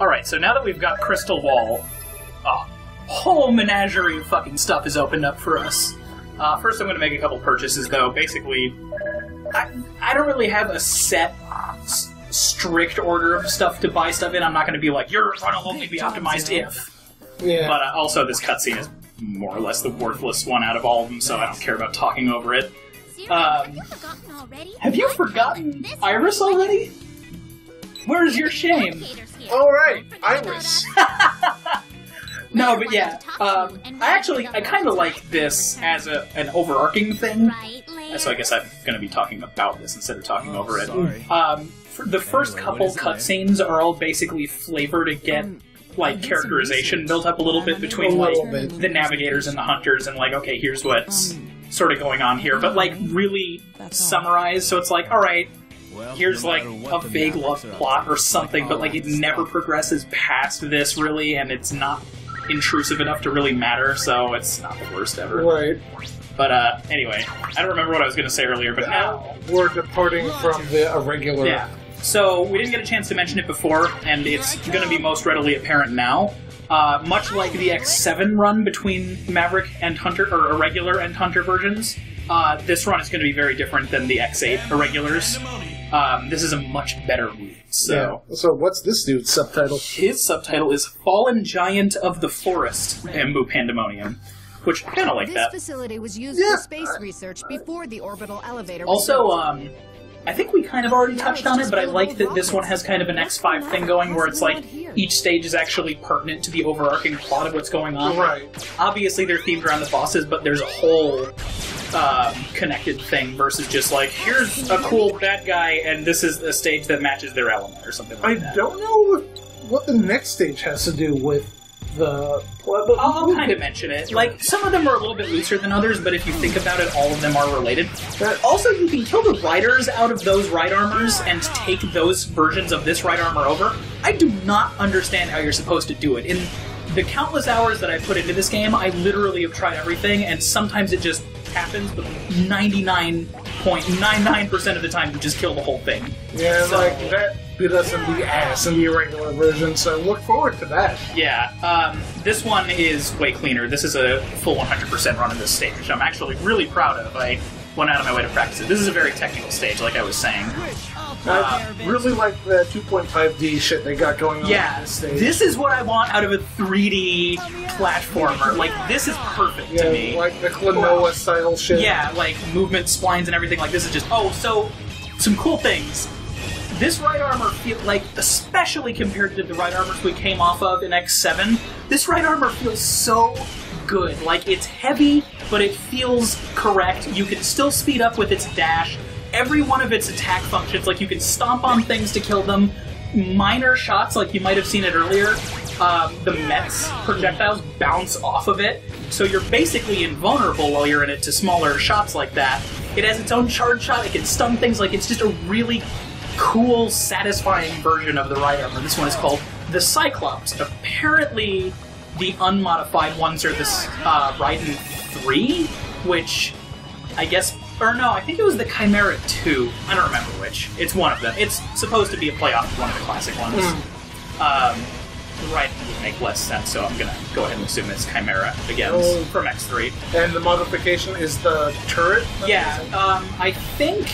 Alright, so now that we've got Crystal Wall, a whole menagerie of fucking stuff is opened up for us. First I'm going to make a couple purchases, though. Basically, I don't really have a set, strict order of stuff to buy stuff in. I'm not going to be like, you're going to only be optimized if. Yeah. But also this cutscene is more or less the worthless one out of all of them, so I don't care about talking over it. Have you forgotten Iris already? Where's your shame? Alright, Iris. No, but yeah, I kind of like this as an overarching thing, so I guess I'm going to be talking about this instead of talking over it. The first couple cutscenes are all basically flavor to get, like, characterization built up a little bit between, like, the navigators and the hunters, and, like, okay, here's what's sort of going on here, but, like, really summarized, so it's like, alright, here's, like, a vague love plot or something, but, like, it never progresses past this, really, and it's not intrusive enough to really matter, so it's not the worst ever. Right. But, anyway, I don't remember what I was going to say earlier, but now we're departing from the irregular... Yeah. So, we didn't get a chance to mention it before, and it's going to be most readily apparent now. Much like the X7 run between Maverick and Hunter, or Irregular and Hunter versions, this run is going to be very different than the X8 Irregulars. This is a much better route. So, yeah. So what's this dude's subtitle? His subtitle is Fallen Giant of the Forest, Embu Pandamonium, which I kind of like that. This facility was used for space research before the orbital elevator was also, I think we kind of already touched on it, but I like that this one has kind of an X5 thing going where it's like each stage is actually pertinent to the overarching plot of what's going on. Right. Obviously they're themed around the bosses, but there's a whole connected thing versus just like, here's a cool bad guy and this is a stage that matches their element or something like that. I don't know what the next stage has to do with the... I'll kind of mention it. Like, some of them are a little bit looser than others, but if you think about it, all of them are related. Also, you can kill the riders out of those ride armors and take those versions of this ride armor over. I do not understand how you're supposed to do it. In the countless hours that I put into this game, I literally have tried everything, and sometimes it just happens, but 99.99% of the time you just kill the whole thing. Yeah, so, like, that bit us in the ass in the irregular version, so look forward to that. Yeah, this one is way cleaner. This is a full 100% run of this stage, which I'm actually really proud of. I went out of my way to practice it. This is a very technical stage, like I was saying. I really like the 2.5D shit they got going on in this stage. This is what I want out of a 3D platformer. Like, this is perfect to me. Like the Klonoa style shit. Yeah, like movement splines and everything. Like, this is just... Oh, so, some cool things. This ride armor feels like, especially compared to the ride armors we came off of in X7, this ride armor feels so good. Like, it's heavy, but it feels correct. You can still speed up with its dash. Every one of its attack functions, like you can stomp on things to kill them. Minor shots, like you might have seen it earlier, the Mets projectiles bounce off of it, so you're basically invulnerable while you're in it to smaller shots like that. It has its own charge shot, it can stun things, like it's just a really cool, satisfying version of the ride armor. This one is called the Cyclops. Apparently, the unmodified ones are this Raiden 3, which I guess... Or no, I think it was the Chimera 2. I don't remember which. It's one of them. It's supposed to be a playoff of one of the classic ones. Right would make less sense, so I'm going to go ahead and assume it's Chimera again from X3. And the modification is the turret? Yeah, I think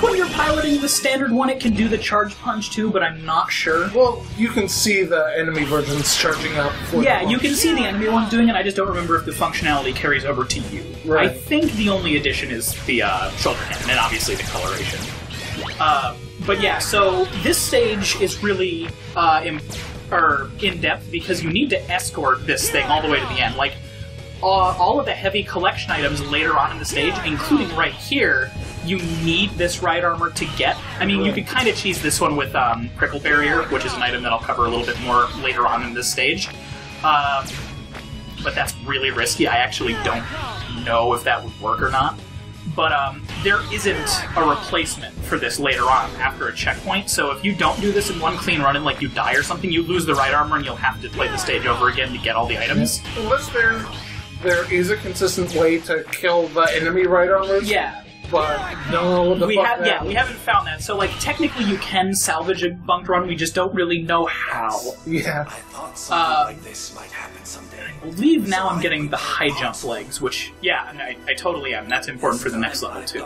when you're piloting the standard one, it can do the charge punch too, but I'm not sure. Well, you can see the enemy versions charging out before Yeah, you can see the enemy ones doing it, I just don't remember if the functionality carries over to you. Right. I think the only addition is the shoulder cannon, and obviously the coloration. But yeah, so this stage is really in-depth because you need to escort this thing all the way to the end. Like, all of the heavy collection items later on in the stage, including right here, you need this ride armor to get. I mean, you could kind of cheese this one with Prickle Barrier, which is an item that I'll cover a little bit more later on in this stage. But that's really risky. I actually don't know if that would work or not. But there isn't a replacement for this later on after a checkpoint, so if you don't do this in one clean run and like you die or something, you lose the ride armor and you'll have to play the stage over again to get all the items. Unless there is a consistent way to kill the enemy ride armors. Yeah. but no, we haven't found that. So, like, technically you can salvage a bunked run, we just don't really know how. Yeah. I thought something like this might happen someday. I believe now I'm getting the high jump legs, which, yeah, I totally am. That's important for the next level, too.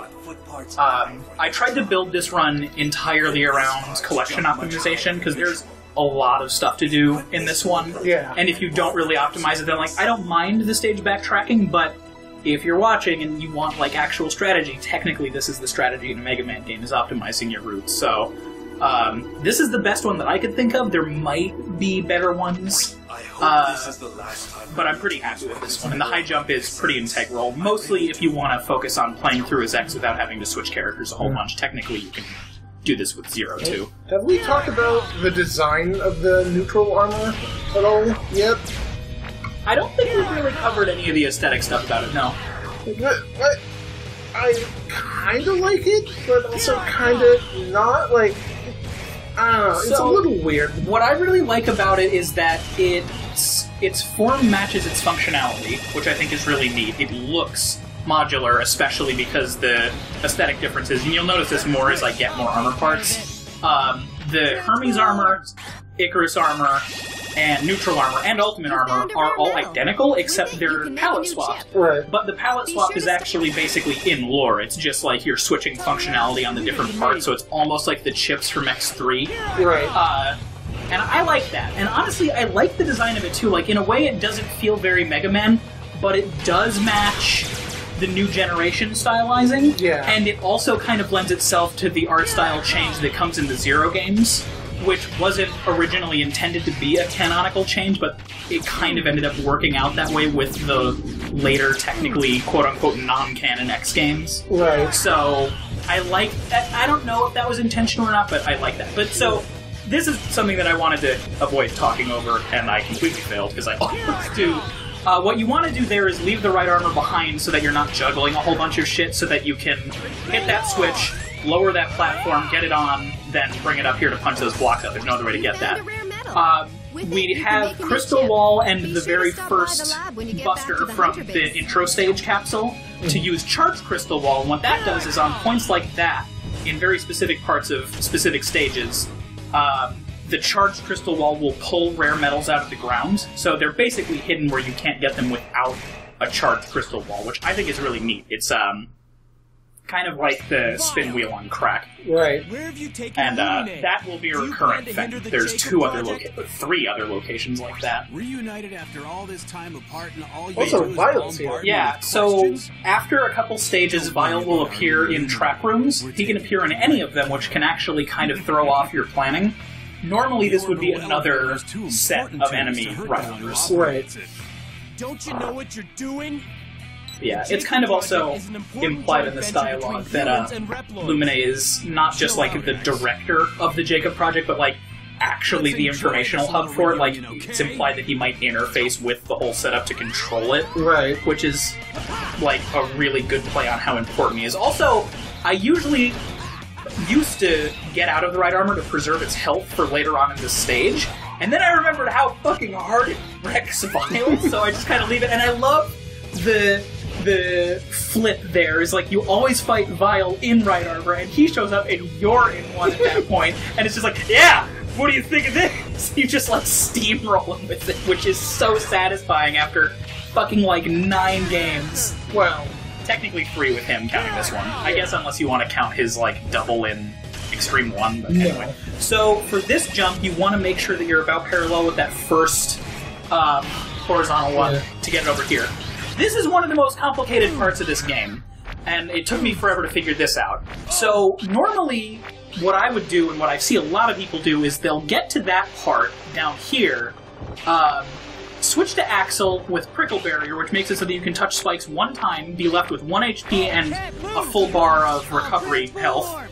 I tried to build this run entirely around collection optimization, because there's a lot of stuff to do in this one. Yeah. And if you don't really optimize it, then, like, I don't mind the stage backtracking, but if you're watching and you want, like, actual strategy, technically this is the strategy in a Mega Man game, is optimizing your routes. So, this is the best one that I could think of. There might be better ones. I hope this is the last time. But I'm pretty happy with this one, and the high jump is pretty integral. Mostly if you want to focus on playing through as X without having to switch characters a whole bunch. Technically, you can do this with Zero, too. Have we talked about the design of the neutral armor at all yet? I don't think we've really covered any of the aesthetic stuff about it, no. But I kind of like it, but also kind of not. Like, I don't know, it's a little weird. What I really like about it is that its form matches its functionality, which I think is really neat. It looks modular, especially because the aesthetic differences, and you'll notice this more as I get more armor parts. The Hermes armor, Icarus armor, and neutral armor and ultimate armor are all identical, except they're palette swapped. Right. But the palette swap is actually basically in lore. It's just like you're switching functionality on the different parts, so it's almost like the chips from X3. Right. And I like that. And honestly, I like the design of it too. Like, in a way, it doesn't feel very Mega Man, but it does match the new generation stylizing. Yeah. And it also kind of lends itself to the art style change that comes in the Zero games, which wasn't originally intended to be a canonical change, but it kind of ended up working out that way with the later, technically, quote-unquote, non-canon X games. Right. So, I like that. I don't know if that was intentional or not, but I like that. But so, this is something that I wanted to avoid talking over, and I completely failed, because I always do. What you want to do there is leave the right armor behind so that you're not juggling a whole bunch of shit, so that you can hit that switch, lower that platform, get it on, then bring it up here to punch those blocks out. There's no other way to get that. We have Crystal Wall and the very first Buster from the intro stage capsule to use Charged Crystal Wall, and what that does is on points like that, in very specific parts of specific stages, the Charged Crystal Wall will pull rare metals out of the ground, so they're basically hidden where you can't get them without a Charged Crystal Wall, which I think is really neat. It's kind of like the spin wheel on crack. Right. Where have you taken And that will be a recurrent thing. There's three other locations like that. Reunited after all this time apart, and all you Also, do is Violet's here. bombard Yeah, me with so questions? after a couple stages, Vile will appear in trap rooms. He can appear in any of them, which can actually kind of throw off your planning. Normally, this would be another set of enemy rivals. Right. Don't you know what you're doing? Yeah, it's kind of also implied in this dialogue that Lumine is not just like the director of the Jacob Project, but like actually the informational hub for it. Like, it's implied that he might interface with the whole setup to control it. Right. Which is like a really good play on how important he is. Also, I usually used to get out of the right armor to preserve its health for later on in the stage, and then I remembered how fucking hard it wrecks Vile, so I just kind of leave it. And I love the flip there is like you always fight Vile in right armor, and he shows up and you're in one at that point, and it's just like, yeah, what do you think of this? You just like steamroll him with it, which is so satisfying after fucking like 9 games. Well, Technically 3 with him counting this one. I guess unless you want to count his like double in Extreme 1, but anyway. So for this jump, you want to make sure that you're about parallel with that first horizontal one to get it over here. This is one of the most complicated parts of this game, and it took me forever to figure this out. So normally, what I would do, and what I see a lot of people do, is they'll get to that part down here, switch to Axel with Prickle Barrier, which makes it so that you can touch spikes one time, be left with 1 HP and a full bar of recovery health.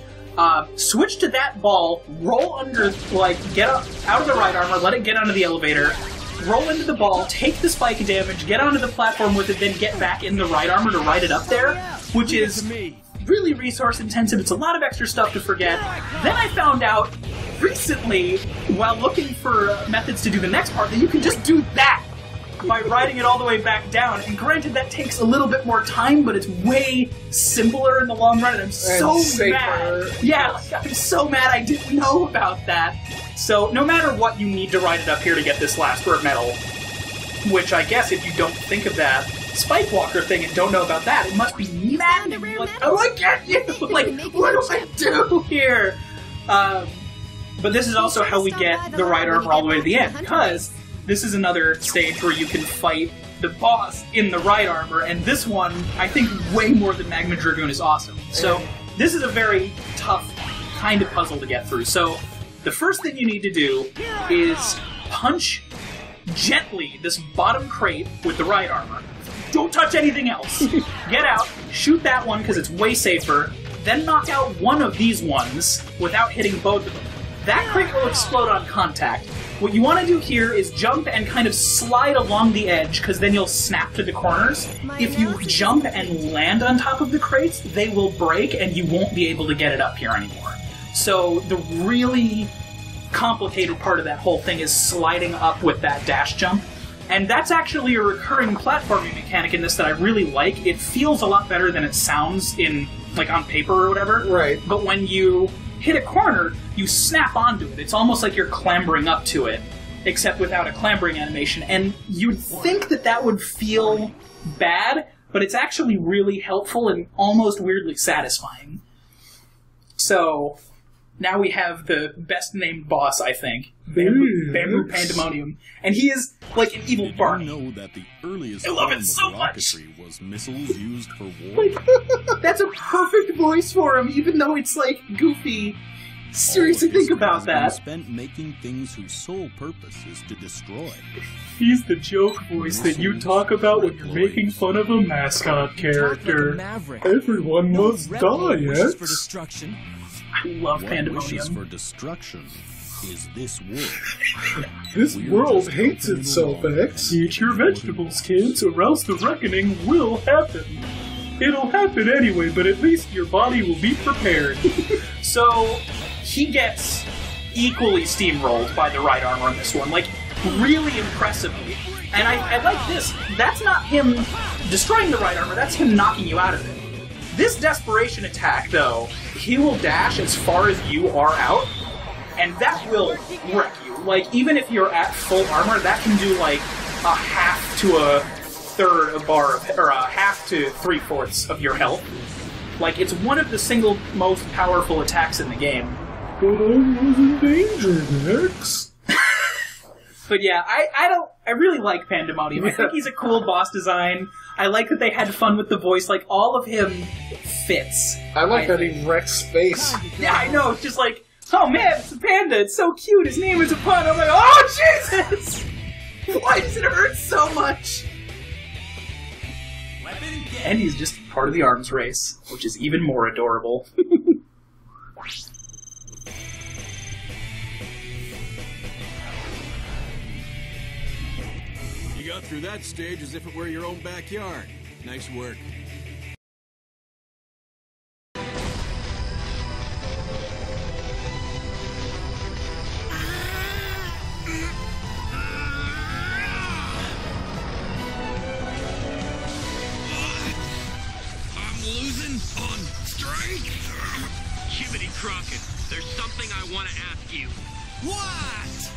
Switch to that ball, roll under, like, get out of the right armor, let it get onto the elevator, roll into the ball, take the spike damage, get onto the platform with it, then get back in the right armor to ride it up there, which is really resource intensive. It's a lot of extra stuff to forget. Then I found out recently, while looking for methods to do the next part, that you can just do that by riding it all the way back down. And granted, that takes a little bit more time, but it's way simpler in the long run, and I'm so mad. Yeah, like, I'm so mad I didn't know about that. So, no matter what, you need to ride it up here to get this last rare medal. Which, I guess, if you don't think of that Spike Walker thing and don't know about that, it must be maddening. Like, how do I get you? Like, what do I do here? But this is also how we get the ride armor all the way to the end, because this is another stage where you can fight the boss in the ride armor, and this one, I think, way more than Magma Dragoon is awesome. So, this is a very tough kind of puzzle to get through. So, the first thing you need to do is punch gently this bottom crate with the ride armor. Don't touch anything else. Get out, shoot that one because it's way safer, then knock out one of these ones without hitting both of them. That crate will explode on contact. What you want to do here is jump and kind of slide along the edge, because then you'll snap to the corners. If you jump and land on top of the crates, they will break and you won't be able to get it up here anymore. So the really complicated part of that whole thing is sliding up with that dash jump. And that's actually a recurring platforming mechanic in this that I really like. It feels a lot better than it sounds in, like, on paper or whatever. Right. But when you hit a corner, you snap onto it. It's almost like you're clambering up to it, except without a clambering animation. And you'd think that that would feel bad, but it's actually really helpful and almost weirdly satisfying. So, now we have the best named boss, I think. Bamboo Pandamonium. And he is like an evil Barney. You know that the earliest I love form it so of much. rocketry was missiles used for war? Like, that's a perfect voice for him, even though it's, like, goofy. Seriously, think about that. Spent making things whose sole purpose is to destroy. He's the joke voice that you talk about when you're making fun of a mascot character. Everyone must die, yes? For destruction. I love What wishes Pandamonium. for destruction is this world. This world hates itself, X. Eat your vegetables, kids, or else the reckoning will happen. It'll happen anyway, but at least your body will be prepared. So, he gets equally steamrolled by the ride armor in this one, like, really impressively. And I like this. That's not him destroying the ride armor, that's him knocking you out of it. This desperation attack, though, he will dash as far as you are out, and that will wreck you. Like, even if you're at full armor, that can do, like, a half to a third of bar of, or a half to 3/4 of your health. Like, it's one of the single most powerful attacks in the game. But I was in danger, X. But yeah, I really like Pandamonium. I think he's a cool boss design. I like that they had fun with the voice. Like, all of him fits. I like that he wrecks space. Yeah, I know. It's just like, oh man, it's a panda. It's so cute. His name is a pun. I'm like, oh Jesus! Why does it hurt so much? And he's just part of the arms race, which is even more adorable. You got through that stage as if it were your own backyard. Nice work. Jiminy Crockett, there's something I want to ask you. What?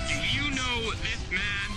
Do you know this man?